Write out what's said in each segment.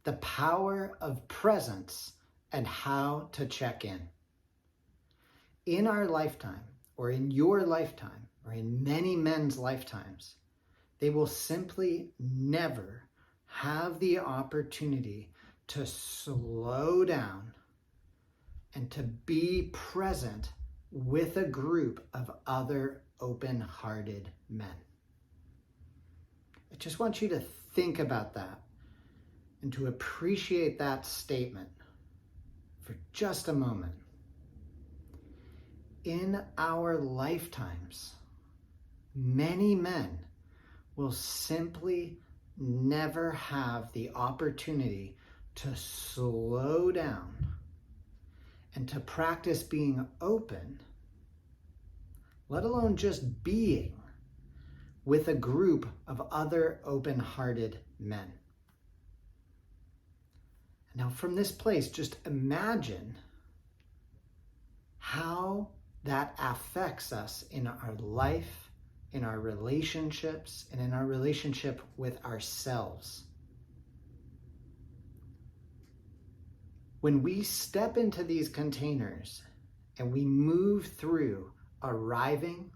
the power of presence and how to check in. In our lifetime, or in your lifetime, or in many men's lifetimes, they will simply never have the opportunity to slow down and to be present with a group of other open-hearted men. I just want you to think about that and to appreciate that statement for just a moment. In our lifetimes, many men will simply never have the opportunity to slow down and to practice being open, let alone just being with a group of other open-hearted men. Now, from this place, just imagine how that affects us in our life, in our relationships, and in our relationship with ourselves. When we step into these containers and we move through arriving,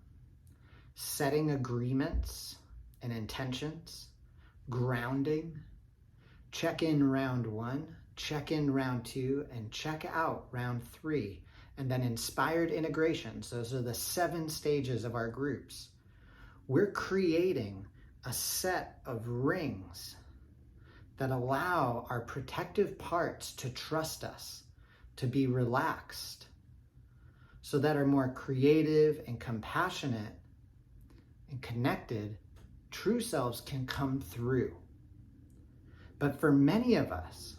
setting agreements and intentions, grounding, check in round 1, check in round 2, and check out round 3, and then inspired integrations. Those are the 7 stages of our groups. We're creating a set of rings that allow our protective parts to trust us, to be relaxed, so that our more creative and compassionate and connected true selves can come through. But for many of us,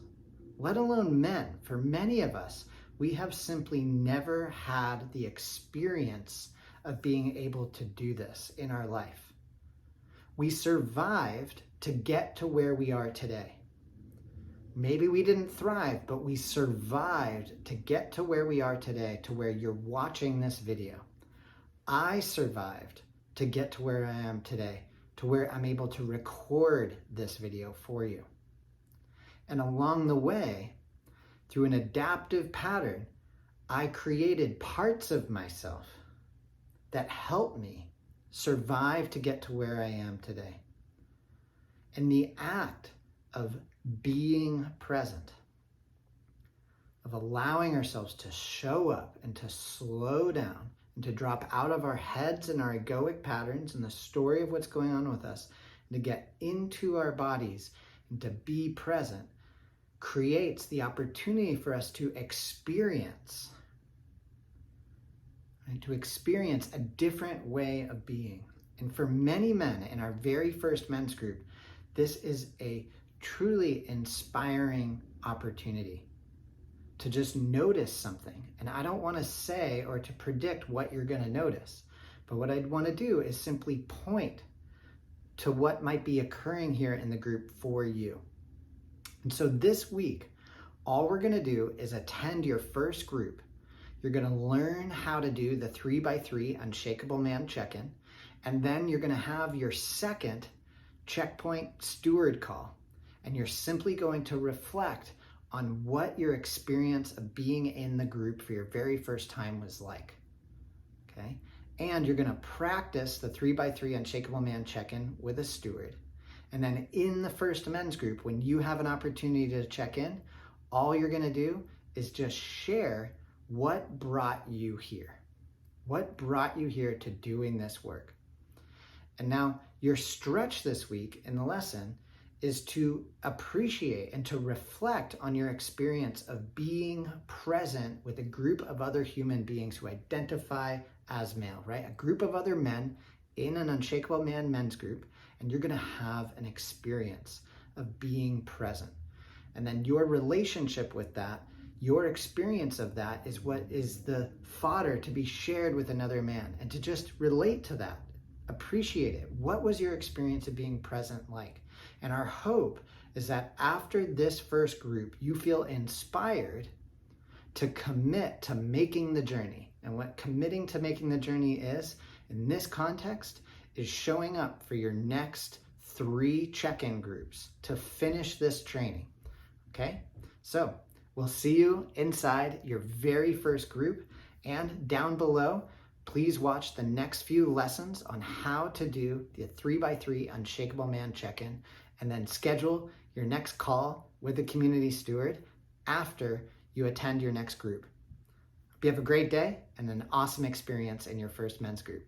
let alone men, for many of us, we have simply never had the experience of being able to do this in our life. We survived to get to where we are today. Maybe we didn't thrive, but we survived to get to where we are today, to where you're watching this video. I survived to get to where I am today, to where I'm able to record this video for you. And along the way, through an adaptive pattern, I created parts of myself that helped me survive to get to where I am today. And the act of being present, of allowing ourselves to show up and to slow down and to drop out of our heads and our egoic patterns and the story of what's going on with us, and to get into our bodies and to be present, creates the opportunity for us to experience, right? To experience a different way of being. And for many men in our very first men's group, this is a truly inspiring opportunity to just notice something. And I don't want to say or to predict what you're going to notice, but what I'd want to do is simply point to what might be occurring here in the group for you. And so this week, all we're going to do is attend your first group. You're going to learn how to do the 3x3 Unshakable Man check-in, and then you're going to have your second checkpoint steward call. And you're simply going to reflect on what your experience of being in the group for your very first time was like, okay? And you're going to practice the 3x3 Unshakable Man check-in with a steward. And then in the first men's group, when you have an opportunity to check in, all you're going to do is just share what brought you here. What brought you here to doing this work? And now your stretch this week in the lesson is to appreciate and to reflect on your experience of being present with a group of other human beings who identify as male, right? A group of other men in an Unshakable Man men's group, and you're going to have an experience of being present. And then your relationship with that, your experience of that is what is the fodder to be shared with another man, and to just relate to that, appreciate it. What was your experience of being present like? And our hope is that after this first group, you feel inspired to commit to making the journey. And what committing to making the journey is, in this context, is showing up for your next 3 check-in groups to finish this training. Okay? So we'll see you inside your very first group, and down below, please watch the next few lessons on how to do the 3x3 Unshakable Man check-in, and then schedule your next call with the community steward after you attend your next group. Hope you have a great day and an awesome experience in your first men's group.